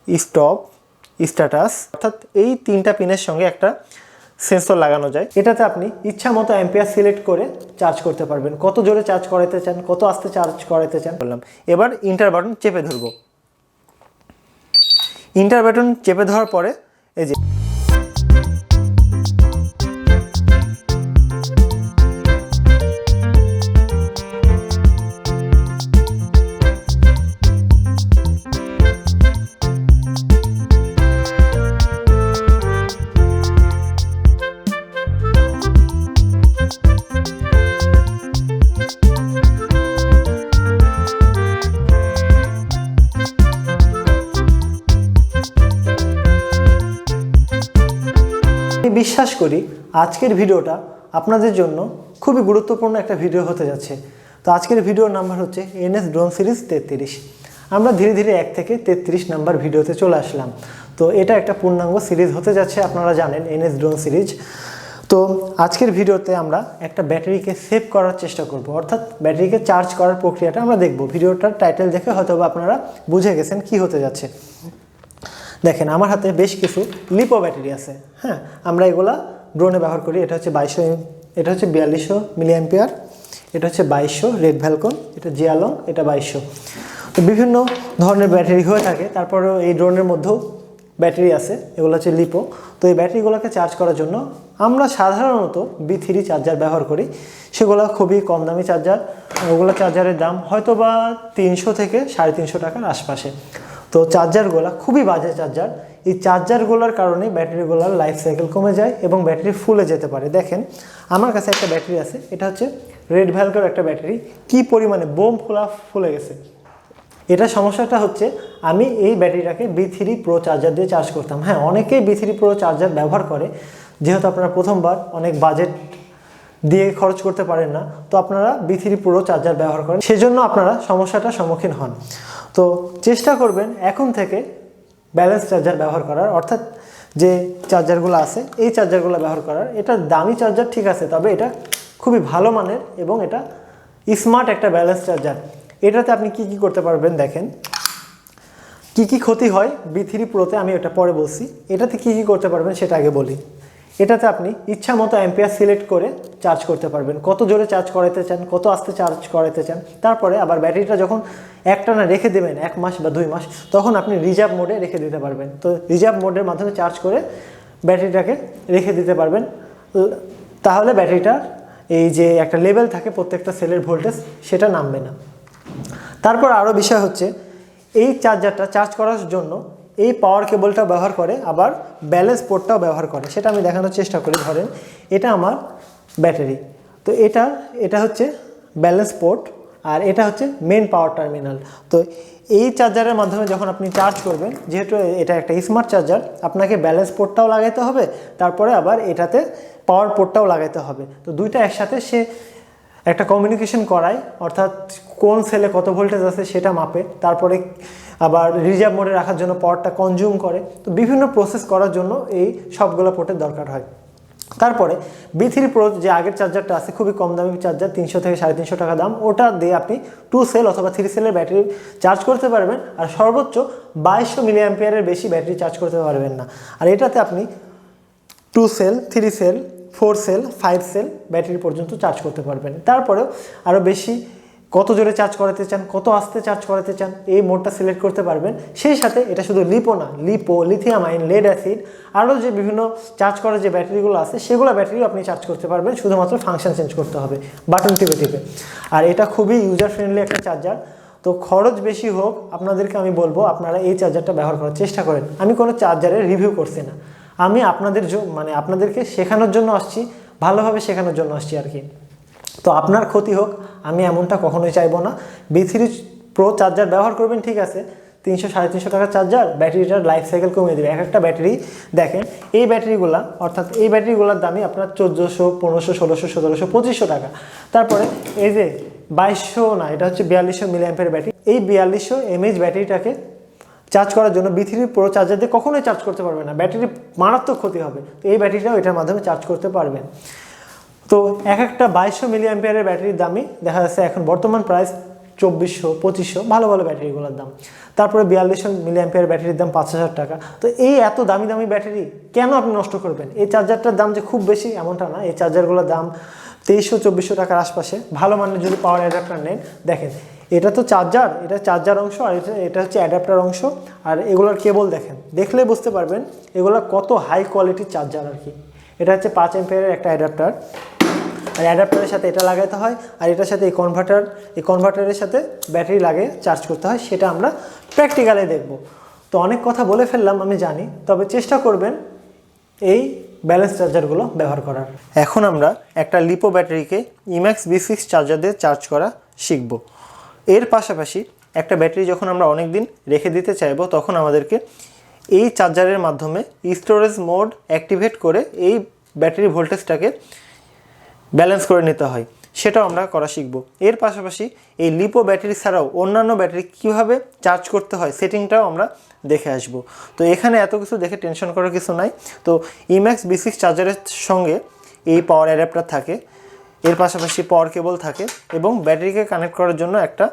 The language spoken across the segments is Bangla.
স্টপ, স্ট্যাটাস, অর্থাৎ এই তিনটা পিনের সঙ্গে একটা সেন্সর লাগানো যায়। এটাতে আপনি ইচ্ছা মতো অ্যাম্পিয়ার সিলেক্ট করে চার্জ করতে পারবেন, কত জোরে চার্জ করাতে চান, কত আস্তে চার্জ করাতে চান। বললাম এবার ইন্টার বাটন চেপে ধরবো। ইন্টার বাটন চেপে ধরার পরে এই যে বিশ্বাস করি আজকের ভিডিওটা আপনাদের জন্য খুবই গুরুত্বপূর্ণ একটা ভিডিও হতে যাচ্ছে। তো আজকের ভিডিওর নাম্বার হচ্ছে NS ড্রোন সিরিজ 33। আমরা ধীরে ধীরে 1 থেকে 33 নাম্বার ভিডিওতে চলে আসলাম। তো এটা একটা পূর্ণাঙ্গ সিরিজ হতে যাচ্ছে, আপনারা জানেন NS ড্রোন সিরিজ। তো আজকের ভিডিওতে আমরা একটা ব্যাটারিকে সেভ করার চেষ্টা করব, অর্থাৎ ব্যাটারিকে চার্জ করার প্রক্রিয়াটা আমরা দেখব। ভিডিওটার টাইটেল দেখে হয়তো আপনারা বুঝে গেছেন কি হতে যাচ্ছে। দেখেন আমার হাতে বেশ কিছু লিপো ব্যাটারি আছে। হ্যাঁ, আমরা এগুলা ড্রোনে ব্যবহার করি। এটা হচ্ছে 4200 মিলিঅ্যাম্পিয়ার, এটা হচ্ছে 2200 রেড ভ্যালকন, এটা জিয়ালং, এটা 2200। তো বিভিন্ন ধরনের ব্যাটারি হয়ে থাকে। তারপরেও এই ড্রোনের মধ্যেও ব্যাটারি আছে, এগুলো হচ্ছে লিপো। তো এই ব্যাটারিগুলোকে চার্জ করার জন্য আমরা সাধারণত B3 চার্জার ব্যবহার করি। সেগুলো খুবই কম দামি চার্জার। ওগুলো চার্জারের দাম হয়তো বা 300 থেকে 350 টাকার আশপাশে। তো চার্জারগুলো খুবই বাজে চার্জার। এই চার্জারগুলোর কারণে ব্যাটারিগুলোর লাইফ সাইকেল কমে যায় এবং ব্যাটারি ফুলে যেতে পারে। দেখেন আমার কাছে একটা ব্যাটারি আছে, এটা হচ্ছে রেড ভ্যালকোর একটা ব্যাটারি। কি পরিমাণে বোম ফুলে গেছে। এটা সমস্যাটা হচ্ছে আমি এই ব্যাটারিটাকে B3 Pro চার্জার দিয়ে চার্জ করতাম। হ্যাঁ, অনেকেই B3 Pro চার্জার ব্যবহার করে, যেহেতু আপনারা প্রথমবার অনেক বাজেট দিয়ে খরচ করতে পারেন না, তো আপনারা B3 Pro চার্জার ব্যবহার করেন, সেজন্য আপনারা সমস্যাটার সম্মুখীন হন। তো চেষ্টা করবেন এখন থেকে ব্যালেন্স চার্জার ব্যবহার করার, অর্থাৎ যে চার্জারগুলো আছে এই চার্জারগুলো ব্যবহার করার। এটা দামি চার্জার ঠিক আছে, তবে এটা খুবই ভালো মানের এবং এটা স্মার্ট একটা ব্যালেন্স চার্জার। এটাতে আপনি কি কি করতে পারবেন দেখেন। কি কি ক্ষতি হয় B3 Proতে আমি এটা পরে বলছি। এটাতে কি কি করতে পারবেন সেটা আগে বলি। এটাতে আপনি ইচ্ছা মতো অ্যাম্পিয়ার সিলেক্ট করে চার্জ করতে পারবেন, কত জোরে চার্জ করাতে চান, কত আস্তে চার্জ করাতে চান। তারপরে আবার ব্যাটারিটা যখন একটানা রেখে দেবেন 1 মাস বা 2 মাস, তখন আপনি রিজার্ভ মোডে রেখে দিতে পারবেন। তো রিজার্ভ মোডের মাধ্যমে চার্জ করে ব্যাটারিটাকে রেখে দিতে পারবেন। তাহলে ব্যাটারিটার এই যে একটা লেভেল থাকে প্রত্যেকটা সেলের ভোল্টেজ, সেটা নামবে না। তারপর আরও বিষয় হচ্ছে এই চার্জারটা চার্জ করার জন্য এই পাওয়ার কেবলটা ব্যবহার করে, আবার ব্যালেন্স পোর্টটাও ব্যবহার করে। সেটা আমি দেখানোর চেষ্টা করি। ধরেন এটা আমার ব্যাটারি, তো এটা হচ্ছে ব্যালেন্স পোর্ট, আর এটা হচ্ছে মেন পাওয়ার টার্মিনাল। তো এই চার্জারের মাধ্যমে যখন আপনি চার্জ করবেন, যেহেতু এটা একটা স্মার্ট চার্জার, আপনাকে ব্যালেন্স পোর্টটাও লাগাইতে হবে, তারপরে আবার এটাতে পাওয়ার পোর্টটাও লাগাইতে হবে। তো দুইটা একসাথে সে একটা কমিউনিকেশন করায়, অর্থাৎ কোন সেলে কত ভোল্টেজ আছে সেটা মাপে, তারপরে আবার রিজার্ভ মোডে রাখার জন্য পাওয়ারটা কনজিউম করে। তো বিভিন্ন প্রসেস করার জন্য এই সবগুলো পোর্টের দরকার হয়। তারপরে B3 Pro যে আগের চার্জারটা আছে, খুবই কম দামি চার্জার, 300 থেকে 350 টাকা দাম। ওটা দিয়ে আপনি 2 সেল অথবা 3 সেলের ব্যাটারি চার্জ করতে পারবেন, আর সর্বোচ্চ 2200 মিলিঅ্যাম্পিয়ারের বেশি ব্যাটারি চার্জ করতে পারবেন না। আর এটাতে আপনি 2 cell, 3 cell, 4 cell, 5 cell battery পর্যন্ত চার্জ করতে পারবেন। তারপরেও আরও বেশি কত জোরে চার্জ করাতে চান, কত আস্তে চার্জ করাতে চান, এই মোডটা সিলেক্ট করতে পারবেন। সেই সাথে এটা শুধু লিপো না, lipo, lithium ion, lead acid, আরও যে বিভিন্ন চার্জ করার যে ব্যাটারিগুলো আছে সেগুলো ব্যাটারিও আপনি চার্জ করতে পারবেন, শুধুমাত্র ফাংশন চেঞ্জ করতে হবে বাটন টিপে টিপে। আর এটা খুবই ইউজার ফ্রেন্ডলি একটা চার্জার। তো খরচ বেশি হোক, আপনাদেরকে আমি বলবো আপনারা এই চার্জারটা ব্যবহার করার চেষ্টা করেন। আমি কোনো চার্জারের রিভিউ করছি না, আমি আপনাদেরকে শেখানোর জন্য আসছি, ভালোভাবে শেখানোর জন্য আসছি আর কি। তো আপনার ক্ষতি হোক আমি এমনটা কখনোই চাইবো না। B3 Pro চার্জার ব্যবহার করবেন, ঠিক আছে, 300-350 টাকার চার্জার, ব্যাটারিটার লাইফ সাইকেল কমিয়ে দেবে। এক একটা ব্যাটারি দেখেন, এই ব্যাটারিগুলা, অর্থাৎ এই ব্যাটারিগুলোর দামই আপনার 1400, 1500, 1600, 1700, 2500 টাকা। তারপরে এই যে 2200 না, এটা হচ্ছে 4200 মিলিঅ্যাম্পিয়ার ব্যাটারি। এই 4200 mAh ব্যাটারিটাকে চার্জ করার জন্য B3 Pro চার্জার দিয়ে কখনোই চার্জ করতে পারবে না, ব্যাটারি মারাত্মক ক্ষতি হবে। তো এই ব্যাটারিটাও এটার মাধ্যমে চার্জ করতে পারবেন। তো এক একটা 2200 মিলিঅ্যাম্পিয়ারের ব্যাটারির দামই দেখা যাচ্ছে এখন বর্তমান প্রাইস 2400 2500 ভালো ভালো ব্যাটারিগুলোর দাম। তারপরে 4200 মিলিঅ্যাম্পিয়ার ব্যাটারির দাম 5000 টাকা। তো এই এত দামি দামি ব্যাটারি কেন আপনি নষ্ট করবেন? এই চার্জারটার দাম যে খুব বেশি এমনটা না, এই চার্জারগুলোর দাম 2300-2400 টাকার আশপাশে। ভালো মানের যদি পাওয়ার অ্যাডাপ্টার নেন, দেখেন এটা তো চার্জার, এটা চার্জার অংশ, আর এটা হচ্ছে অ্যাডাপ্টার অংশ। আর এগুলোর কেবল দেখেন, দেখলে বুঝতে পারবেন এগুলো কত হাই কোয়ালিটির চার্জার আর কি। এটা হচ্ছে 5 অ্যাম্পিয়ারের একটা অ্যাডাপ্টার, আর অ্যাডাপ্টারের সাথে এটা লাগাতে হয়, আর এটার সাথে এই কনভার্টারের সাথে ব্যাটারি লাগিয়ে চার্জ করতে হয়। সেটা আমরা প্র্যাকটিক্যালে দেখব। তো অনেক কথা বলে ফেললাম আমি জানি, তবে চেষ্টা করবেন এই ব্যালেন্স চার্জারগুলো ব্যবহার করার। এখন আমরা একটা লিপো ব্যাটারিকে ইম্যাক্স B6 চার্জার দিয়ে চার্জ করা শিখব। এর পাশাপাশি একটা ব্যাটারি যখন আমরা অনেক দিন রেখে দিতে চাইবো, তখন আমাদেরকে এই চার্জারের মাধ্যমে স্টোরেজ মোড অ্যাক্টিভেট করে এই ব্যাটারি ভোল্টেজটাকে ব্যালেন্স করে নিতে হয়, সেটাও আমরা করা শিখব। এর পাশাপাশি এই লিপো ব্যাটারি ছাড়াও অন্যান্য ব্যাটারি কীভাবে চার্জ করতে হয় সেটিংটাও আমরা দেখে আসব। তো এখানে এত কিছু দেখে টেনশন করার কিছু নাই। তো ইম্যাক্স B6 চার্জারের সঙ্গে এই পাওয়ার অ্যাডাপ্টার থাকে, এর পাশাপাশি পাওয়ার কেবল থাকে, এবং ব্যাটারিকে কানেক্ট করার জন্য একটা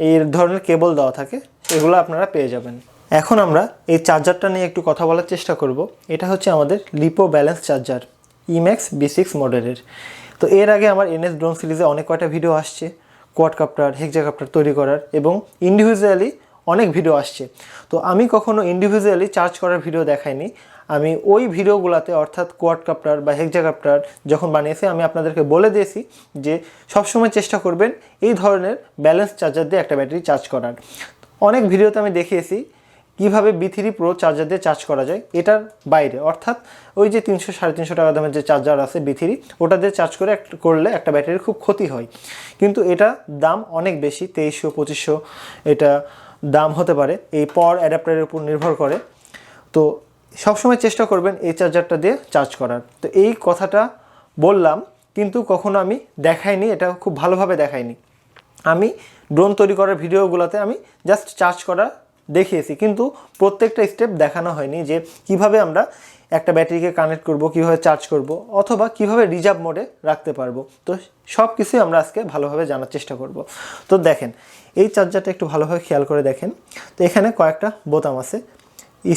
এই ধরনের কেবল দেওয়া থাকে, এগুলো আপনারা পেয়ে যাবেন। এখন আমরা এই চার্জারটা নিয়ে একটু কথা বলার চেষ্টা করব। এটা হচ্ছে আমাদের lipo balance charger E max B6 মডেলের। তো এর আগে আমার NS ড্রোন সিরিজে অনেক কয়টা ভিডিও আসছে কোয়াডকাপ্টার, হেক্সাকাপ্টার তৈরি করার, এবং ইন্ডিভিজুয়ালি অনেক ভিডিও আসছে। তো আমি কখনো ইন্ডিভিজুয়ালি চার্জ করার ভিডিও দেখাইনি। আমি ওই ভিডিওগুলোতে, অর্থাৎ কোয়াডকাপ্টার বা হেক্সাকাপ্টার যখন বানিয়েছি, আমি আপনাদেরকে বলে দিয়েছি যে সবসময় চেষ্টা করবেন এই ধরনের ব্যালেন্স চার্জার দিয়ে একটা ব্যাটারি চার্জ করার। অনেক ভিডিওতে আমি দেখিয়েছি কীভাবে B3 Pro চার্জার দিয়ে চার্জ করা যায়। এটার বাইরে, অর্থাৎ ওই যে 300-350 টাকা দামের যে চার্জার আছে B3, ওটা দিয়ে চার্জ করলে একটা ব্যাটারির খুব ক্ষতি হয়। কিন্তু এটা দাম অনেক বেশি, 2300-2500 এটা দাম হতে পারে, এই পাওয়ার অ্যাডাপ্টারের উপর নির্ভর করে। তো সবসময় চেষ্টা করবেন এই চার্জারটা দিয়ে চার্জ করার। তো এই কথাটা বললাম, কিন্তু কখনো আমি দেখাইনি, এটা খুব ভালোভাবে দেখাইনি। আমি ড্রোন তৈরি করার ভিডিওগুলোতে আমি জাস্ট চার্জ করা দেখিয়েছি, কিন্তু প্রত্যেকটা স্টেপ দেখানো হয়নি যে কিভাবে আমরা একটা ব্যাটারিকে কানেক্ট করব, কিভাবে চার্জ করব, অথবা কিভাবে রিজার্ভ মোডে রাখতে পারবো। তো সব কিছুই আমরা আজকে ভালোভাবে জানার চেষ্টা করব। তো দেখেন এই চার্জারটা একটু ভালোভাবে খেয়াল করে দেখেন। তো এখানে কয়েকটা বোতাম আছে,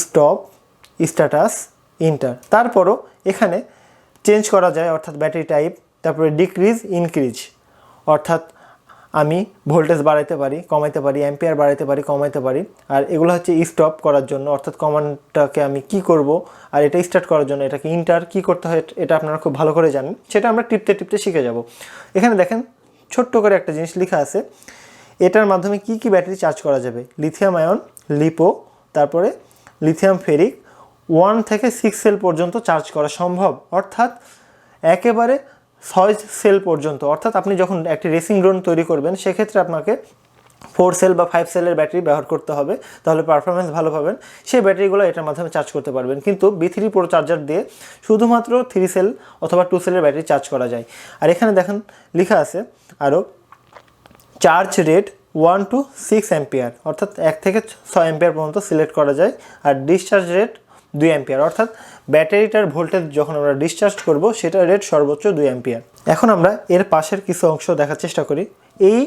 স্টপ, স্ট্যাটাস, ইন্টার। তারপরও এখানে চেঞ্জ করা যায়, অর্থাৎ ব্যাটারি টাইপ, তারপরে ডিক্রিজ, ইনক্রিজ, অর্থাৎ আমি ভোল্টেজ বাড়াইতে পারি, কমাইতে পারি, অ্যাম্পিয়ার বাড়াইতে পারি, কমাইতে পারি। আর এগুলো হচ্ছে স্টপ করার জন্য, অর্থাৎ কমান্ডটাকে আমি কি করব, আর এটা স্টার্ট করার জন্য এটাকে ইন্টার কি করতে হয়, এটা আপনারা খুব ভালো করে জানেন, সেটা আমরা টিপতে টিপতে শিখে যাব। এখানে দেখেন ছোট্ট করে একটা জিনিস লেখা আছে, এটার মাধ্যমে কি কি ব্যাটারি চার্জ করা যাবে। লিথিয়াম আয়ন, লিপো, তারপরে লিথিয়াম ফেরিক 1 থেকে 6 সেল পর্যন্ত চার্জ করা সম্ভব, অর্থাৎ একেবারে 6 সেল পর্যন্ত। অর্থাৎ আপনি যখন একটি রেসিং ড্রোন তৈরি করবেন, সেক্ষেত্রে আপনাকে 4 সেল বা 5 সেলের ব্যাটারি ব্যবহার করতে হবে, তাহলে পারফরমেন্স ভালো পাবেন। সেই ব্যাটারিগুলো এটার মাধ্যমে চার্জ করতে পারবেন। কিন্তু B3 Pro চার্জার দিয়ে শুধুমাত্র 3 সেল অথবা 2 সেলের ব্যাটারি চার্জ করা যায়। আর এখানে দেখেন লেখা আছে আরও চার্জ রেট 1 to 6 অ্যাম্পিয়ার, অর্থাৎ 1 থেকে 6 অ্যাম্পিয়ার পর্যন্ত সিলেক্ট করা যায়। আর ডিসচার্জ রেট 2 অ্যাম্পিয়ার, অর্থাৎ ব্যাটারিটার ভোল্টেজ যখন আমরা ডিসচার্জ করব সেটার রেট সর্বোচ্চ 2 অ্যাম্পিয়ার। এখন আমরা এর পাশের কিছু অংশ দেখার চেষ্টা করি। এই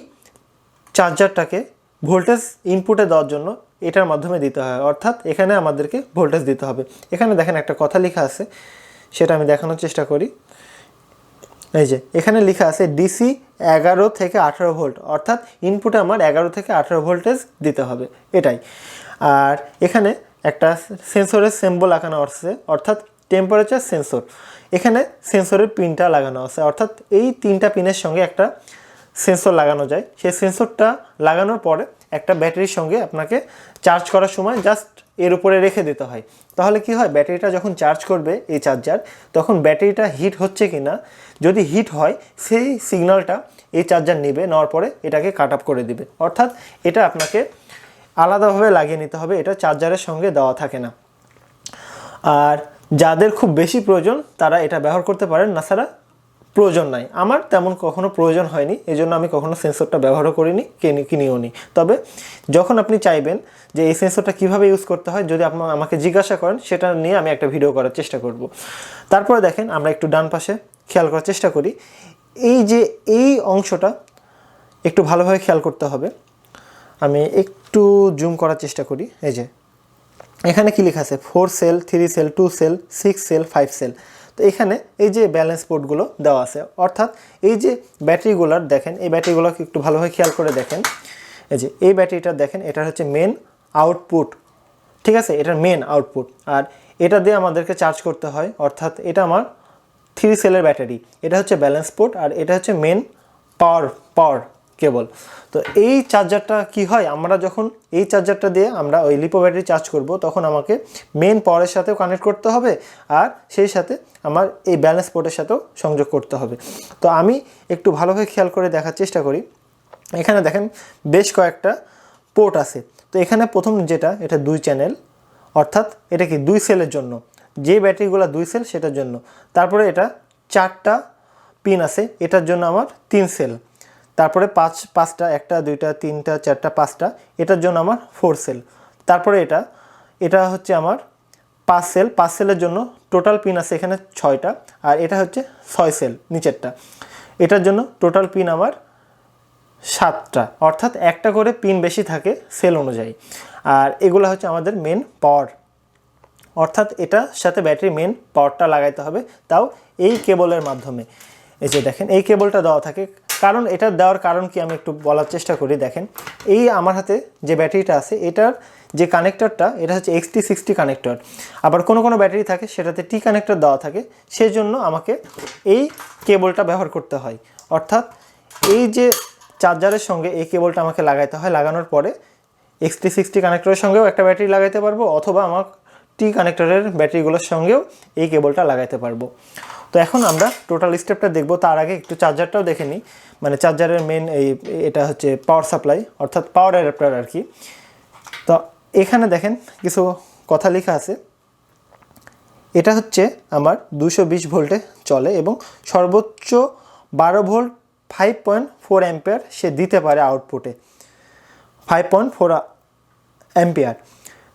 চার্জারটাকে ভোল্টেজ ইনপুটে দেওয়ার জন্য এটার মাধ্যমে দিতে হয়, অর্থাৎ এখানে আমাদেরকে ভোল্টেজ দিতে হবে। এখানে দেখেন একটা কথা লেখা আছে, সেটা আমি দেখানোর চেষ্টা করি। এই যে এখানে লেখা আছে ডিসি 11 থেকে 18 ভোল্ট, অর্থাৎ ইনপুটে আমার 11 থেকে 18 ভোল্টেজ দিতে হবে, এটাই। আর এখানে একটা সেন্সরের সিম্বল লাগানো আছে, অর্থাৎ টেম্পারেচার সেন্সর। এখানে সেন্সরের পিনটা লাগানো আছে, অর্থাৎ এই 3টা পিনের সঙ্গে একটা সেন্সর লাগানো যায়। সেই সেন্সরটা লাগানোর পরে একটা ব্যাটারির সঙ্গে আপনাকে চার্জ করার সময় জাস্ট এর উপরে রেখে দিতে হয়। তাহলে কি হয়, ব্যাটারিটা যখন চার্জ করবে এই চার্জার, তখন ব্যাটারিটা হিট হচ্ছে কি না, যদি হিট হয় সেই সিগন্যালটা এই চার্জার নেবে, নেওয়ার পরে এটাকে কাট অফ করে দিবে। অর্থাৎ এটা আপনাকে আলাদাভাবে লাগিয়ে নিতে হবে, এটা চার্জারের সঙ্গে দেওয়া থাকে না। আর যাদের খুব বেশি প্রয়োজন তারা এটা ব্যবহার করতে পারেন, না ছাড়া প্রয়োজন নাই। আমার তেমন কখনো প্রয়োজন হয়নি, এই জন্য আমি কখনো সেন্সরটা ব্যবহারও করিনি, কিনিও নি। তবে যখন আপনি চাইবেন যে এই সেন্সরটা কীভাবে ইউজ করতে হয়, যদি আপনি আমাকে জিজ্ঞাসা করেন, সেটা নিয়ে আমি একটা ভিডিও করার চেষ্টা করব। তারপরে দেখেন আমরা একটু ডান পাশে খেয়াল করার চেষ্টা করি। এই যে এই অংশটা, একটু ভালোভাবে খেয়াল করতে হবে। আমি একটু জুম করার চেষ্টা করি। এই যে এখানে কি লেখা আছে 4 cell, 3 cell, 2 cell, 6 cell, 5 cell. তো এখানে এই যে ব্যালেন্স পোর্টগুলো দেওয়া আছে, অর্থাৎ এই যে ব্যাটারিগুলোর দেখেন, এই ব্যাটারিগুলোকে একটু ভালোভাবে খেয়াল করে দেখেন। এই যে এই ব্যাটারিটা দেখেন, এটা হচ্ছে মেন আউটপুট, ঠিক আছে, এটার মেন আউটপুট। আর এটা দিয়ে আমাদেরকে চার্জ করতে হয়, অর্থাৎ এটা আমার 3 সেলের ব্যাটারি, এটা হচ্ছে ব্যালেন্স পোর্ট, আর এটা হচ্ছে মেন পাওয়ার কেবল। তো এই চার্জারটা কি হয়, আমরা যখন এই চার্জারটা দিয়ে আমরা ওই লিপো ব্যাটারি চার্জ করব, তখন আমাকে মেন পাওয়ারের সাথেও কানেক্ট করতে হবে, আর সেই সাথে আমার এই ব্যালেন্স পোর্টের সাথেও সংযোগ করতে হবে। তো আমি একটু ভালোভাবে খেয়াল করে দেখার চেষ্টা করি। এখানে দেখেন বেশ কয়েকটা পোর্ট আছে। তো এখানে প্রথম যেটা, এটা 2 চ্যানেল, অর্থাৎ এটা কি 2 সেলের জন্য, যে ব্যাটারিগুলো 2 সেল সেটার জন্য। তারপরে এটা 4টা পিন আছে, এটার জন্য আমার 3 সেল। তারপরে পাঁচটা, 1টা 2টা 3টা 4টা 5টা, এটার জন্য আমার 4 সেল। তারপরে এটা হচ্ছে আমার 5 সেল, 5 সেলের জন্য টোটাল পিন আছে এখানে 6টা, আর এটা হচ্ছে 6 সেল নিচেরটা, এটার জন্য টোটাল পিন আমার 7টা, অর্থাৎ একটা করে পিন বেশি থাকে সেল অনুযায়ী। আর এগুলো হচ্ছে আমাদের মেন পাওয়ার, অর্থাৎ এটার সাথে ব্যাটারি মেন পাওয়ারটা লাগাইতে হবে, তাও এই কেবলের মাধ্যমে। এই যে দেখেন এই কেবলটা দেওয়া থাকে, কারণ এটা দেওয়ার কারণ কি আমি একটু বলার চেষ্টা করি। দেখেন এই আমার হাতে যে ব্যাটারিটা আছে, এটার যে কানেক্টরটা, এটা হচ্ছে XT60 কানেক্টর। আবার কোনো কোনো ব্যাটারি থাকে সেটাতে T কানেক্টর দেওয়া থাকে, সেজন্য আমাকে এই কেবলটা ব্যবহার করতে হয়। অর্থাৎ এই যে চার্জারের সঙ্গে এই কেবলটা আমাকে লাগাইতে হয়, লাগানোর পরে XT60 কানেক্টরের সঙ্গেও একটা ব্যাটারি লাগাইতে পারবো, অথবা আমার T কানেক্টরের ব্যাটারিগুলোর সঙ্গেও এই কেবলটা লাগাইতে পারবো। তো এখন আমরা টোটাল স্টেপটা দেখব, তার আগে একটু চার্জারটাও দেখে নিই। মানে চার্জারের মেন এটা হচ্ছে পাওয়ার সাপ্লাই, অর্থাৎ পাওয়ার অ্যাডাপ্টার আর কি। তো এখানে দেখেন কিছু কথা লেখা আছে। এটা হচ্ছে আমার 220 ভোল্টে চলে এবং সর্বোচ্চ 12 ভোল্ট 5.4 অ্যাম্পিয়ার সে দিতে পারে আউটপুটে, 5.4 অ্যাম্পিয়ার।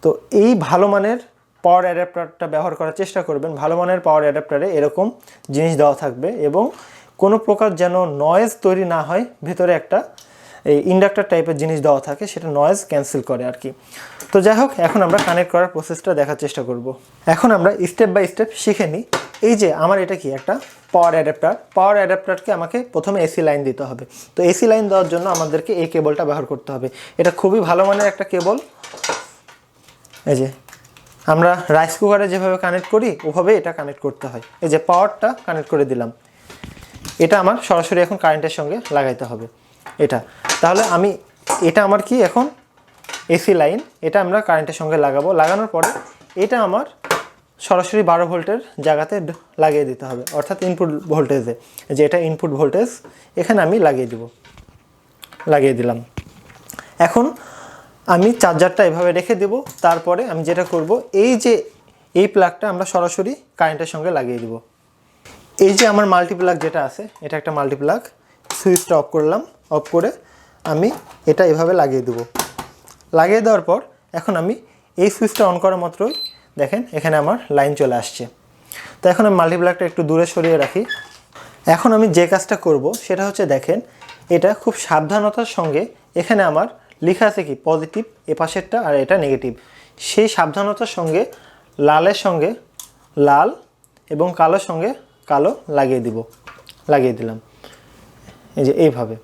তো এই ভালো মানের পাওয়ার অ্যাডাপ্টারটা ব্যবহার করার চেষ্টা করবেন। ভালো মানের পাওয়ার অ্যাডাপ্টারে এরকম জিনিস দেওয়া থাকবে, এবং কোনো প্রকার যেন নয়েজ তৈরি না হয়, ভেতরে একটা এই ইন্ডাক্টর টাইপের জিনিস দেওয়া থাকে, সেটা নয়েজ ক্যান্সেল করে আর কি। তো যাই হোক, এখন আমরা কানেক্ট করার প্রসেসটা দেখার চেষ্টা করব। এখন আমরা স্টেপ বাই স্টেপ শিখে নিই। এই যে আমার এটা কি একটা পাওয়ার অ্যাডাপ্টার, পাওয়ার অ্যাডাপ্টারকে আমাকে প্রথমে এসি লাইন দিতে হবে। তো এসি লাইন দেওয়ার জন্য আমাদেরকে এই কেবলটা ব্যবহার করতে হবে। এটা খুবই ভালো মানের একটা কেবল। এই যে আমরা রাইস কুকারে যেভাবে কানেক্ট করি ওভাবে এটা কানেক্ট করতে হয়। এই যে পাওয়ারটা কানেক্ট করে দিলাম, এটা আমার সরাসরি এখন কারেন্টের সঙ্গে লাগাইতে হবে এটা। তাহলে এটা আমার কি এখন এসি লাইন, এটা আমরা কারেন্টের সঙ্গে লাগাবো। লাগানোর পরে এটা আমার সরাসরি 12 ভোল্টের জায়গাতে লাগিয়ে দিতে হবে, অর্থাৎ ইনপুট ভোল্টেজে। যে এটা ইনপুট ভোল্টেজ, এখানে আমি লাগিয়ে দিলাম। এখন আমি চার্জারটা এভাবে রেখে দেব। তারপরে আমি যেটা করব, এই প্লাগটা আমরা সরাসরি কারেন্টের সঙ্গে লাগিয়ে দেব। এই যে আমার মাল্টিপ্লাগ যেটা আছে, এটা একটা মাল্টিপ্লাগ, সুইচটা অফ করলাম। অফ করে আমি এটা এভাবে লাগিয়ে দেব। লাগিয়ে দেওয়ার পর এখন আমি এই সুইচটা অন করা মাত্রই দেখেন এখানে আমার লাইন চলে আসছে। তো এখন আমি মাল্টিপ্লাগটা একটু দূরে সরিয়ে রাখি। এখন আমি যে কাজটা করব সেটা হচ্ছে, দেখেন এটা খুব সাবধানতার সঙ্গে, এখানে আমার লেখা আছে কি পজিটিভ এ পাশেরটা, আর এটা নেগেটিভ। সেই সাবধানতার সঙ্গে লালের সঙ্গে লাল এবং কালোর সঙ্গে কালো লাগিয়ে দিলাম। এই যে এইভাবে।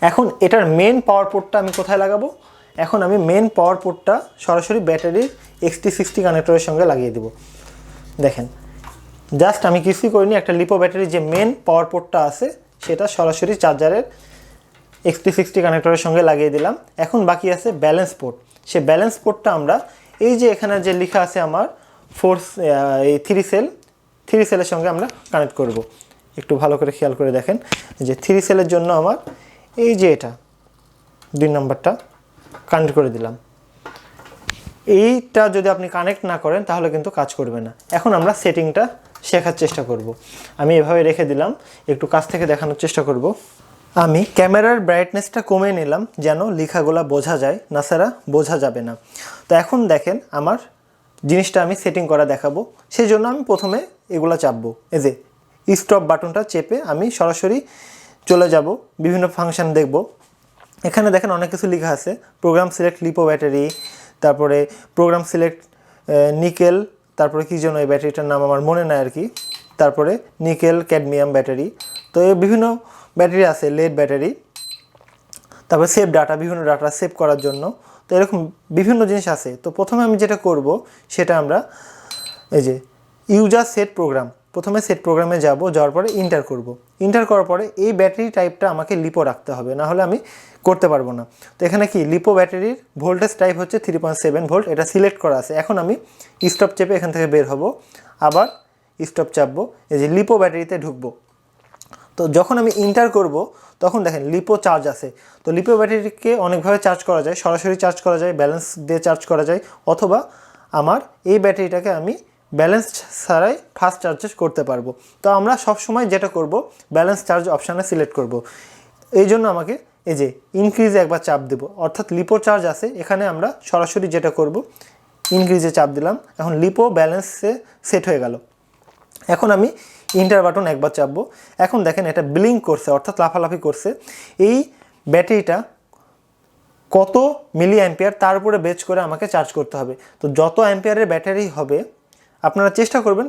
এখন এটার মেন পাওয়ার পোর্টটা আমি কোথায় লাগাবো? এখন আমি মেন পাওয়ার পোর্টটা সরাসরি ব্যাটারির XT60 কানেক্টরের সঙ্গে লাগিয়ে দেব। দেখেন জাস্ট আমি কিছুই করিনি, একটা লিপো ব্যাটারির যে মেন পাওয়ার পোর্টটা আছে সেটা সরাসরি চার্জারের XT60 কানেক্টরের সঙ্গে লাগিয়ে দিলাম। এখন বাকি আছে ব্যালেন্স পোর্ট। সে ব্যালেন্স পোর্টটা আমরা এই যে এখানে যে লেখা আছে আমার 3 সেলের সঙ্গে আমরা কানেক্ট করব। একটু ভালো করে খেয়াল করে দেখেন যে 3 সেলের জন্য আমার এই যে এটা 2 নম্বরটা কানেক্ট করে দিলাম। এইটা যদি আপনি কানেক্ট না করেন তাহলে কিন্তু কাজ করবে না। এখন আমরা সেটিংটা শেখার চেষ্টা করব। আমি এভাবে রেখে দিলাম, একটু কাছ থেকে দেখানোর চেষ্টা করব। আমি ক্যামেরার ব্রাইটনেসটা কমিয়ে নিলাম যেন লেখাগুলো বোঝা যায়, না ছাড়া বোঝা যাবে না। তো এখন দেখেন আমার জিনিসটা আমি সেটিং করা দেখাবো। সেই জন্য আমি প্রথমে এগুলো চাপবো। এই যে স্টপ বাটনটা চেপে আমি সরাসরি চলে যাব, বিভিন্ন ফাংশন দেখব। এখানে দেখেন অনেক কিছু লেখা আছে, প্রোগ্রাম সিলেক্ট লিপো ব্যাটারি, তারপরে প্রোগ্রাম সিলেক্ট নিকেল, তারপরে কী জন্য এই ব্যাটারিটার নাম আমার মনে নাই আর কি, তারপরে নিকেল ক্যাডমিয়াম ব্যাটারি। তো এই বিভিন্ন ব্যাটারি আছে, লেড ব্যাটারি, তারপরে সেভ ডাটা, বিভিন্ন ডাটা সেভ করার জন্য। তো এরকম বিভিন্ন জিনিস আছে। তো প্রথমে আমি যেটা করব সেটা আমরা এই যে ইউজার সেট প্রোগ্রাম, প্রথমে সেট প্রোগ্রামে যাওয়ার পরে ইন্টার করব। ইন্টার করার পরে এই ব্যাটারি টাইপটা আমাকে লিপো রাখতে হবে, না হলে আমি করতে পারবো না। তো এখানে কি লিপো ব্যাটারির ভোল্টেজ টাইপ হচ্ছে 3.7 ভোল্ট, এটা সিলেক্ট করা আছে। এখন আমি স্টপ চেপে এখান থেকে বের হব, আবার স্টপ চাপবো, এই যে লিপো ব্যাটারিতে ঢুকবো। তো যখন আমি ইন্টার করব তখন দেখেন লিপো চার্জ আছে। তো লিপো ব্যাটারিকে অনেকভাবে চার্জ করা যায়, সরাসরি চার্জ করা যায়, ব্যালেন্স দিয়ে চার্জ করা যায়, অথবা আমার এই ব্যাটারিটাকে আমি ব্যালেন্স ছাড়াই ফাস্ট চার্জ করতে পারবো। তো আমরা সব সময় যেটা করব, ব্যালেন্স চার্জ অপশানে সিলেক্ট করব। এই জন্য আমাকে এই যে ইনক্রিজে একবার চাপ দেব, অর্থাৎ লিপো চার্জ আছে এখানে আমরা সরাসরি যেটা করব ইনক্রিজে চাপ দিলাম, এখন লিপো ব্যালেন্সে সেট হয়ে গেল। এখন আমি ইন্টার বাটন একবার চাপবো। এখন দেখেন এটা ব্লিঙ্ক করছে, অর্থাৎ লাফালাফি করছে। এই ব্যাটারিটা কত মিলি অ্যাম্পিয়ার তার উপরে বেচ করে আমাকে চার্জ করতে হবে। তো যত অ্যাম্পিয়ারের ব্যাটারি হবে আপনারা চেষ্টা করবেন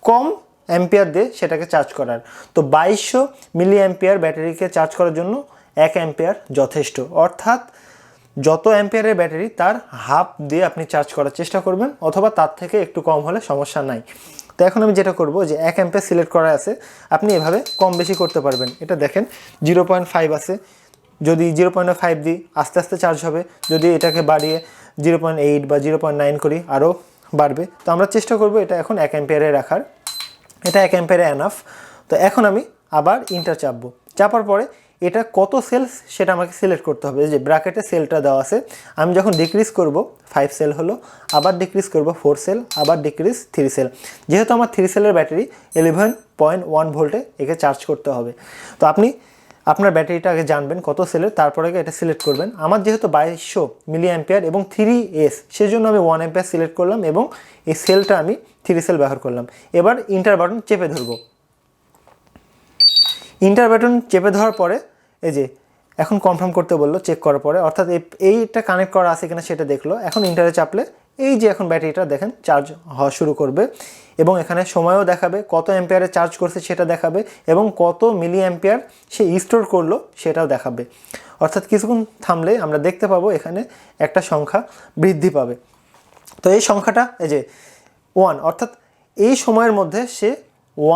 কম অ্যাম্পিয়ার দিয়ে সেটাকে চার্জ করার। তো 2200 মিলি অ্যাম্পিয়ার ব্যাটারিকে চার্জ করার জন্য 1 অ্যাম্পিয়ার যথেষ্ট, অর্থাৎ যত অ্যাম্পিয়ারের ব্যাটারি তার হাফ দিয়ে আপনি চার্জ করার চেষ্টা করবেন, অথবা তার থেকে একটু কম হলে সমস্যা নাই। তো এখন আমি যেটা করব যে 1 অ্যাম্পিয়ার সিলেক্ট করা আছে, আপনি এভাবে কম বেশি করতে পারবেন। এটা দেখেন 0.5 আছে, যদি 0.5 দিই আস্তে আস্তে চার্জ হবে, যদি এটাকে বাড়িয়ে 0.8 বা 0.9 করি আরও বাড়বে। তো আমরা চেষ্টা করব এটা এখন 1 অ্যাম্পিয়ারে রাখার, এটা 1 অ্যাম্পিয়ারে এনাফ। তো এখন আমি আবার ইন্টার চাপবো, চাপার পরে এটা কত সেলস সেটা আমাকে সিলেক্ট করতে হবে। যে ব্র্যাকেটে সেলটা দেওয়া আছে, আমি যখন ডিক্রিজ করব 5 সেল হলো, আবার ডিক্রিজ করব 4 সেল, আবার ডিক্রিজ 3 সেল। যেহেতু আমার 3 সেলের ব্যাটারি 11.1 ভোল্টে একে চার্জ করতে হবে। তো আপনি আপনার ব্যাটারিটা আগে জানবেন কত সেলের, তারপরে এটা সিলেক্ট করবেন। আমার যেহেতু 2200 মিলি অ্যাম্পিয়ার এবং 3S, সেজন্য আমি 1 অ্যাম্পিয়ার সিলেক্ট করলাম এবং এই সেলটা আমি 3 সেল ব্যবহার করলাম। এবার ইন্টার বাটন চেপে ধরবো। ইন্টার বাটন চেপে ধরার পরে এই যে এখন কনফার্ম করতে বললো, চেক করার পরে, অর্থাৎ এইটা কানেক্ট করা আছে কিনা সেটা দেখলো। এখন ইন্টারে চাপলে এই যে এখন ব্যাটারিটা দেখেন চার্জ হওয়া শুরু করবে, এবং এখানে সময়ও দেখাবে, কত অ্যাম্পিয়ারে চার্জ করছে সেটা দেখাবে, এবং কত মিলি অ্যাম্পিয়ার সে স্টোর করলো সেটাও দেখাবে। অর্থাৎ কিছুক্ষণ থামলে আমরা দেখতে পাবো এখানে একটা সংখ্যা বৃদ্ধি পাবে। তো এই সংখ্যাটা এই যে 1, অর্থাৎ এই সময়ের মধ্যে সে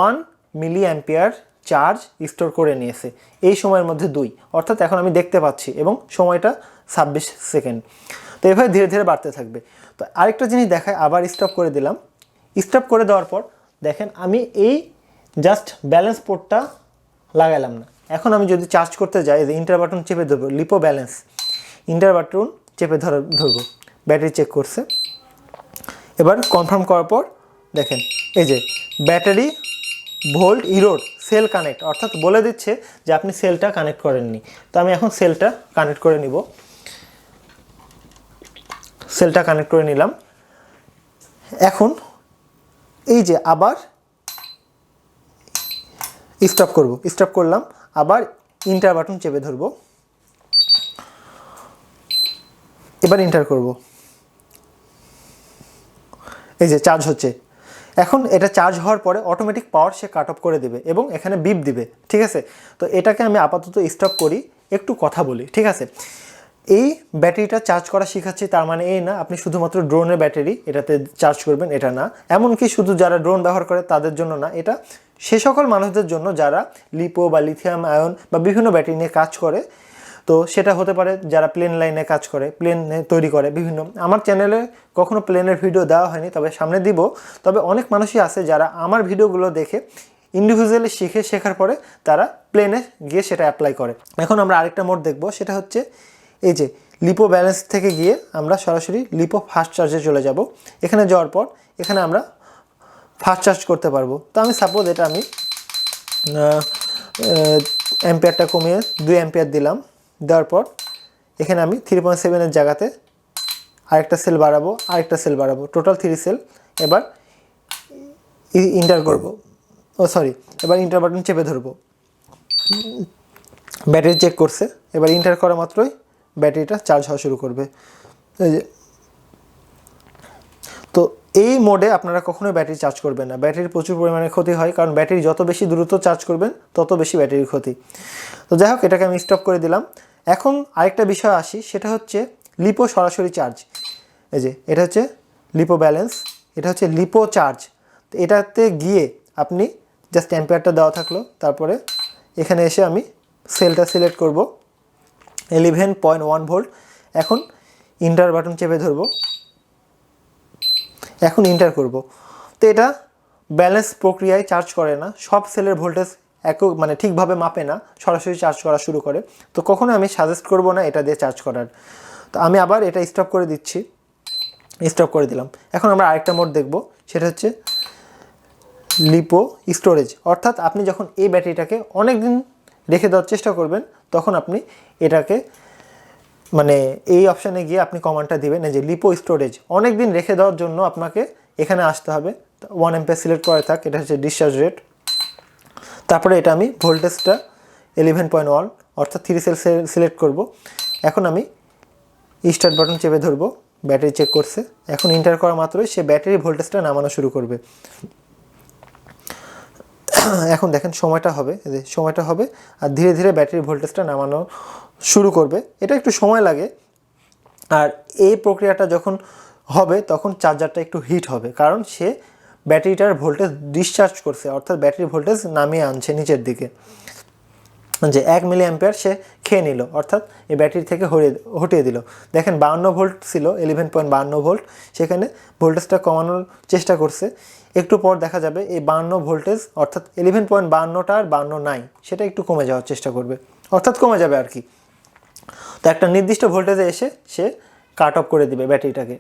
1 মিলি অ্যাম্পিয়ার চার্জ স্টোর করে নিয়েছে, এই সময়ের মধ্যে 2, অর্থাৎ এখন আমি দেখতে পাচ্ছি, এবং সময়টা 26 সেকেন্ড। তো এভাবে ধীরে ধীরে বাড়তে থাকবে। তো আরেকটা জিনিস দেখায়, আবার স্টপ করে দিলাম। স্টপ করে দেওয়ার পর দেখেন আমি এই জাস্ট ব্যালেন্স পোর্টটা লাগাইলাম না। এখন আমি যদি চার্জ করতে যাই, যে ইন্টার বাটন চেপে ধরবো, লিপো ব্যালেন্স, ইন্টার বাটন চেপে ধরবো, ব্যাটারি চেক করছে। এবার কনফার্ম করার পর দেখেন এই যে ব্যাটারি ভোল্ট ইরোড সেল কানেক্ট, অর্থাৎ বলে দিচ্ছে যে আপনি সেলটা কানেক্ট করেননি। তো আমি এখন সেলটা কানেক্ট করে নিব, সেলটা কানেক্ট করে নিলাম। এখন এই যে আবার স্টপ করব, স্টপ করলাম, আবার ইন্টার বাটন চেপে ধরব, এবার ইন্টার করব। এই যে চার্জ হচ্ছে। এখন এটা চার্জ হওয়ার পরে অটোমেটিক পাওয়ার সে কাট অফ করে দেবে এবং এখানে বিপ দিবে, ঠিক আছে। তো এটাকে আমি আপাতত স্টপ করি, একটু কথা বলি, ঠিক আছে। এই ব্যাটারিটা চার্জ করা শেখাচ্ছি, তার মানে এই না আপনি শুধুমাত্র ড্রোনের ব্যাটারি এটাতে চার্জ করবেন, এটা না। এমনকি শুধু যারা ড্রোন ব্যবহার করে তাদের জন্য না, এটা সে সকল মানুষদের জন্য যারা লিপো বা লিথিয়াম আয়ন বা বিভিন্ন ব্যাটারি নিয়ে কাজ করে। তো সেটা হতে পারে যারা প্লেন লাইনে কাজ করে, প্লেন তৈরি করে বিভিন্ন। আমার চ্যানেলে কখনো প্লেনের ভিডিও দেওয়া হয়নি, তবে সামনে দিব। তবে অনেক মানুষই আছে যারা আমার ভিডিওগুলো দেখে ইন্ডিভিজুয়ালি শেখার পরে তারা প্লেনে গিয়ে সেটা অ্যাপ্লাই করে। এখন আমরা আরেকটা মোড দেখব, সেটা হচ্ছে এই যে লিপো ব্যালেন্স থেকে গিয়ে আমরা সরাসরি লিপো ফাস্ট চার্জে চলে যাব। এখানে যাওয়ার পর এখানে আমরা ফাস্ট চার্জ করতে পারবো। তো আমি সাপোজ এটা আমি অ্যাম্পিয়ারটা কমিয়ে 2 অ্যাম্পিয়ার দিলাম, দেওয়ার পর এখানে আমি 3.7-এর জায়গাতে আরেকটা সেল বাড়াবো, টোটাল 3 সেল। এবার ইন্টার করব, এবার ইন্টার বাটন চেপে ধরবো, ব্যাটারি চেক করছে, এবার ইন্টার করা মাত্রই ব্যাটারিটা চার্জ হওয়া শুরু করবে। এই যে, তো এই মোডে আপনারা কখনোই ব্যাটারি চার্জ করবেন না, ব্যাটারির প্রচুর পরিমাণে ক্ষতি হয়, কারণ ব্যাটারি যত বেশি দ্রুত চার্জ করবেন তত বেশি ব্যাটারির ক্ষতি। তো যাই হোক, এটাকে আমি স্টপ করে দিলাম। এখন আরেকটা বিষয় আসি, সেটা হচ্ছে লিপো সরাসরি চার্জ। এই যে এটা হচ্ছে লিপো ব্যালেন্স, এটা হচ্ছে লিপো চার্জ। তো এটাতে গিয়ে আপনি জাস্ট অ্যাম্পিয়ারটা দেওয়া থাকলো, তারপরে এখানে এসে আমি সেলটা সিলেক্ট করব 11.1 ভোল্ট। এখন ইন্টার বাটন চেপে ধরবো, এখন ইন্টার করব। তো এটা ব্যালেন্স প্রক্রিয়ায় চার্জ করে না, সব সেলের ভোল্টেজ মানে ঠিকভাবে মাপে না, সরাসরি চার্জ করা শুরু করে। তো কখনো আমি সাজেস্ট করব না এটা দিয়ে চার্জ করার। তো আমি আবার এটা স্টপ করে দিচ্ছি, স্টপ করে দিলাম। এখন আমরা আরেকটা মোড দেখব, সেটা হচ্ছে লিপো স্টোরেজ। অর্থাৎ আপনি যখন এই ব্যাটারিটাকে অনেক দিন রেখে দেওয়ার চেষ্টা করবেন, তখন আপনি এটাকে মানে এই অপশানে গিয়ে আপনি কমান্ডটা দিবেন, এই যে লিপো স্টোরেজ। অনেক দিন রেখে দেওয়ার জন্য আপনাকে এখানে আসতে হবে, 1 অ্যাম্পিয়ার সিলেক্ট করে থাক, এটা হচ্ছে ডিসচার্জ রেট। তারপরে এটা আমি ভোল্টেজটা 11.1 অর্থাৎ 3 সেল সিলেক্ট করব। এখন আমি স্টার্ট বাটন চেপে ধরবো, ব্যাটারি চেক করছে। এখন ইন্টার করা মাত্রই সে ব্যাটারি ভোল্টেজটা নামানো শুরু করবে। এখন দেখেন সময়টা হবে, আর ধীরে ধীরে ব্যাটারি ভোল্টেজটা নামানো শুরু করবে। এটা একটু সময় লাগে, আর এই প্রক্রিয়াটা যখন হবে তখন চার্জারটা একটু হিট হবে, কারণ সে ব্যাটারিটার ভোল্টেজ ডিসচার্জ করছে, অর্থাৎ ব্যাটারি ভোল্টেজ নামিয়ে আনছে নিচের দিকে। যে 1 মিলি অ্যাম্পিয়ার সে খেয়ে নিল, অর্থাৎ এই ব্যাটারি থেকে হটিয়ে দিল। দেখেন 52 ভোল্ট ছিল, 11.52 ভোল্ট, সেখানে ভোল্টেজটা কমানোর চেষ্টা করছে। একটু পর দেখা যাবে এই 52 ভোল্টেজ অর্থাৎ 11.52টা আর 52 নাই, সেটা একটু কমে যাওয়ার চেষ্টা করবে, অর্থাৎ কমে যাবে আর কি। তো একটা নির্দিষ্ট ভোল্টেজে এসে সে কাট অফ করে দিবে ব্যাটারিটাকে।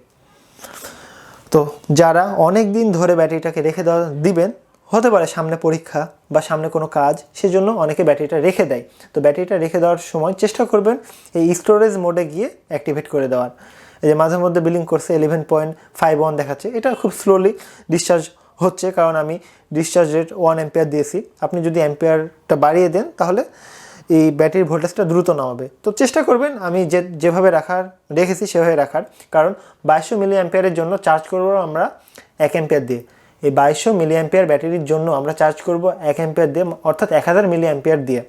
তো যারা অনেক দিন ধরে ব্যাটারিটাকে রেখে দিবেন, হতে পারে সামনে পরীক্ষা বা সামনে কোনো কাজ, সেজন্য অনেকে ব্যাটারিটা রেখে দেয়। তো ব্যাটারিটা রেখে দেওয়ার সময় চেষ্টা করবেন এই স্টোরেজ মোডে গিয়ে অ্যাক্টিভেট করে দেওয়ার। এই যে মাঝে মধ্যে বিলিং করছে 11.51 দেখাচ্ছে, এটা খুব স্লোলি ডিসচার্জ হচ্ছে, কারণ আমি ডিসচার্জ রেট 1 অ্যাম্পিয়ার দিয়েছি। আপনি যদি অ্যাম্পিয়ারটা বাড়িয়ে দেন তাহলে এই ব্যাটারির ভোল্টেজটা দ্রুত নামাবে। তো চেষ্টা করবেন আমি যেভাবে রেখেছি সেভাবে রাখার, কারণ 2200 মিলি অ্যাম্পিয়ারের জন্য চার্জ করবো আমরা 1 অ্যাম্পিয়ার দিয়ে। এই 2200 মিলি অ্যাম্পিয়ার ব্যাটারির জন্য আমরা চার্জ করব 1 অ্যাম্পিয়ার দিয়ে, অর্থাৎ 1000 মিলি অ্যাম্পিয়ার দিয়ে।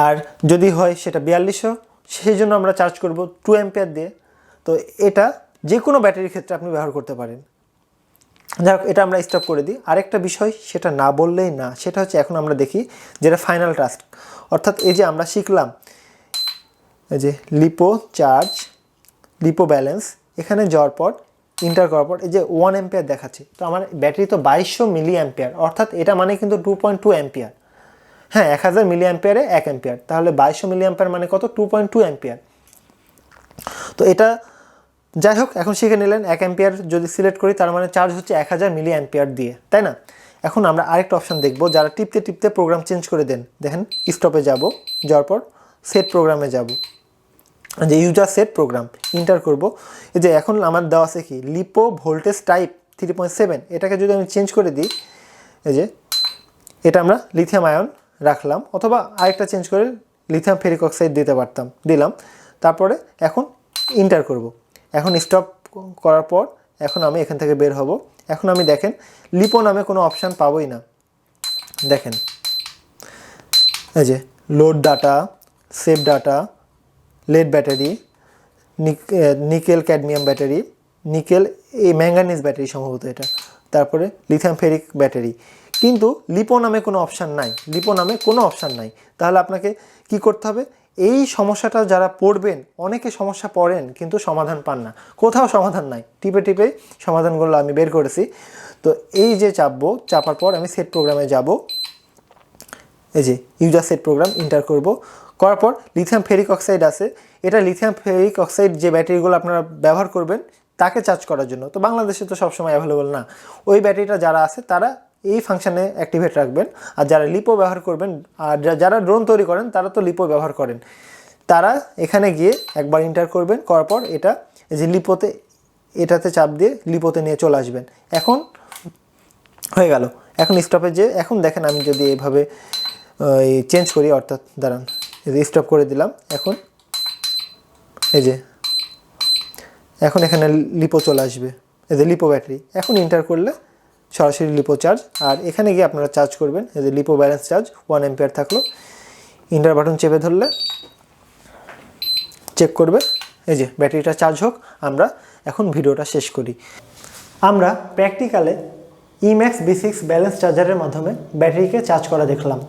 আর যদি হয় সেটা 4200, সেই জন্য আমরা চার্জ করব 2 অ্যাম্পিয়ার দিয়ে। তো এটা যে কোনো ব্যাটারির ক্ষেত্রে আপনি ব্যবহার করতে পারেন। যাই হোক, এটা আমরা স্টপ করে দিই। আরেকটা বিষয় সেটা না বললেই না, সেটা হচ্ছে এখন আমরা দেখি যেটা ফাইনাল টাস্ক, অর্থাৎ এই যে আমরা শিখলাম এই যে লিপো চার্জ, লিপো ব্যালেন্স, এখানে যাওয়ার পর ইন্টার করার পর এই যে 1 অ্যাম্পিয়ার দেখাচ্ছে। তো আমার ব্যাটারি তো 2200 মিলি অ্যাম্পিয়ার, অর্থাৎ এটা মানে কিন্তু 2.2 অ্যাম্পিয়ার। হ্যাঁ, 1000 মিলি অ্যাম্পিয়ারে 1 অ্যাম্পিয়ার, তাহলে 2200 মিলি অ্যাম্পিয়ার মানে কত? 2.2 অ্যাম্পিয়ার। তো এটা যাই হোক, এখন শিখে নিলেন 1 অ্যাম্পিয়ার যদি সিলেক্ট করি তার মানে চার্জ হচ্ছে 1000 মিলি অ্যাম্পিয়ার দিয়ে, তাই না? এখন আমরা আরেকটা অপশান দেখব, যারা টিপতে টিপতে প্রোগ্রাম চেঞ্জ করে দেন। দেখেন স্টপে যাওয়ার পর সেট প্রোগ্রামে যাব, যে ইউজার সেট প্রোগ্রাম ইন্টার করব। এই যে এখন আমার দেওয়া আছে কি লিপো ভোল্টেজ টাইপ 3.7, এটাকে যদি আমি চেঞ্জ করে দিই, এই যে এটা আমরা লিথিয়াম আয়ন রাখলাম, অথবা আরেকটা চেঞ্জ করে লিথিয়াম ফেরিক অক্সাইড দিতে পারতাম, দিলাম। তারপরে এখন ইন্টার করব। এখন স্টপ করার পর এখন আমি এখান থেকে বের হব। এখন আমি দেখেন লিপো নামে কোনো অপশান পাবোই না। দেখেন এই যে load data, save data, lead battery, nickel cadmium battery, nickel এই ম্যাঙ্গানিজ ব্যাটারি সম্ভবত এটা, তারপরে লিথিয়াম ফেরিক ব্যাটারি, কিন্তু লিপো নামে কোনো অপশান নাই। তাহলে আপনাকে কি করতে হবে? এই সমস্যাটা যারা পড়বেন, অনেকে সমস্যা পড়েন কিন্তু সমাধান পান না, কোথাও সমাধান নাই, টিপে সমাধানগুলো আমি বের করেছি। তো এই যে চাপার পর আমি সেট প্রোগ্রামে যাব, এই যে ইউজার সেট প্রোগ্রাম ইন্টার করার পর লিথিয়াম ফেরিক অক্সাইড আছে, এটা লিথিয়াম ফেরিক অক্সাইড যে ব্যাটারিগুলো আপনারা ব্যবহার করবেন তাকে চার্জ করার জন্য। তো বাংলাদেশে তো সবসময় অ্যাভেলেবল না, ওই ব্যাটারিটা যারা আছে তারা এই ফাংশানে অ্যাক্টিভেট রাখবেন। আর যারা লিপো ব্যবহার করবেন, আর যারা ড্রোন তৈরি করেন তারা তো লিপো ব্যবহার করেন, তারা এখানে গিয়ে একবার ইন্টার করবেন, করার পর এটা এই যে এটাতে চাপ দিয়ে লিপোতে নিয়ে চলে আসবেন। এখন হয়ে গেল। এখন স্টপে যে এখন দেখেন আমি যদি এইভাবে চেঞ্জ করি, অর্থাৎ দাঁড়ান এই যে স্টপ করে দিলাম, এখন এই যে এখন এখানে লিপো চলে আসবে, এই যে লিপো ব্যাটারি। এখন এন্টার করলে সরাসরি লিপো চার্জ, আর এখানে গিয়ে আপনারা চার্জ করবেন। এই যে লিপো ব্যালেন্স চার্জ 1 অ্যাম্পিয়ার থাকলো, ইন্টার বাটন চেপে ধরলে চেক করবে, এই যে ব্যাটারিটা চার্জ হোক। আমরা এখন ভিডিওটা শেষ করি। আমরা প্র্যাকটিক্যালে ইম্যাক্স B6 ব্যালেন্স চার্জারের মাধ্যমে ব্যাটারিকে চার্জ করা দেখলাম।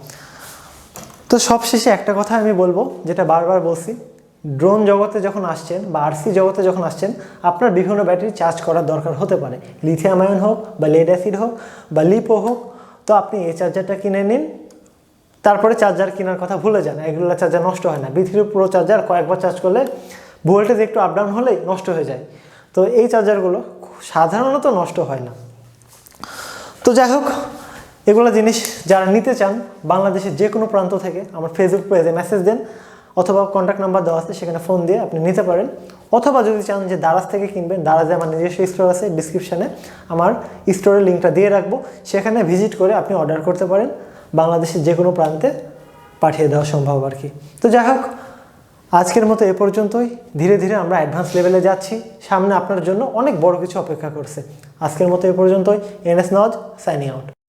তো সবশেষে একটা কথা আমি বলবো, যেটা বারবার বলছি, ড্রোন জগতে যখন আসছেন বা আরসি জগতে যখন আসছেন, আপনার বিভিন্ন ব্যাটারি চার্জ করার দরকার হতে পারে, লিথিয়াম আয়ন হোক বা লেড অ্যাসিড হোক বা লিপো হোক। তো আপনি এই চার্জারটা কিনে নিন, তারপরে চার্জার কেনার কথা ভুলে যান। এগুলো চার্জার নষ্ট হয় না। B3 Pro চার্জার কয়েকবার চার্জ করলে ভোল্টেজ একটু আপ ডাউন হলেই নষ্ট হয়ে যায়। তো এই চার্জারগুলো সাধারণত নষ্ট হয় না। তো যাই হোক, এগুলো জিনিস যারা নিতে চান বাংলাদেশের যে কোনো প্রান্ত থেকে আমার ফেসবুক পেজে মেসেজ দেন, অথবা কন্ট্যাক্ট নাম্বার দেওয়া আছে, সেখানে ফোন দিয়ে আপনি নিতে পারেন। অথবা যদি চান যে দারাজ থেকে কিনবেন, দারাজে আমার নিজস্ব স্টোর আছে, ডিসক্রিপশানে আমার স্টোরের লিঙ্কটা দিয়ে রাখবো, সেখানে ভিজিট করে আপনি অর্ডার করতে পারেন। বাংলাদেশের যে কোনো প্রান্তে পাঠিয়ে দেওয়া সম্ভব আর কি। তো যাই হোক, আজকের মতো এ পর্যন্তই। ধীরে ধীরে আমরা অ্যাডভান্স লেভেলে যাচ্ছি, সামনে আপনার জন্য অনেক বড় কিছু অপেক্ষা করছে। আজকের মতো এ পর্যন্তই। NS Nawaz signing out.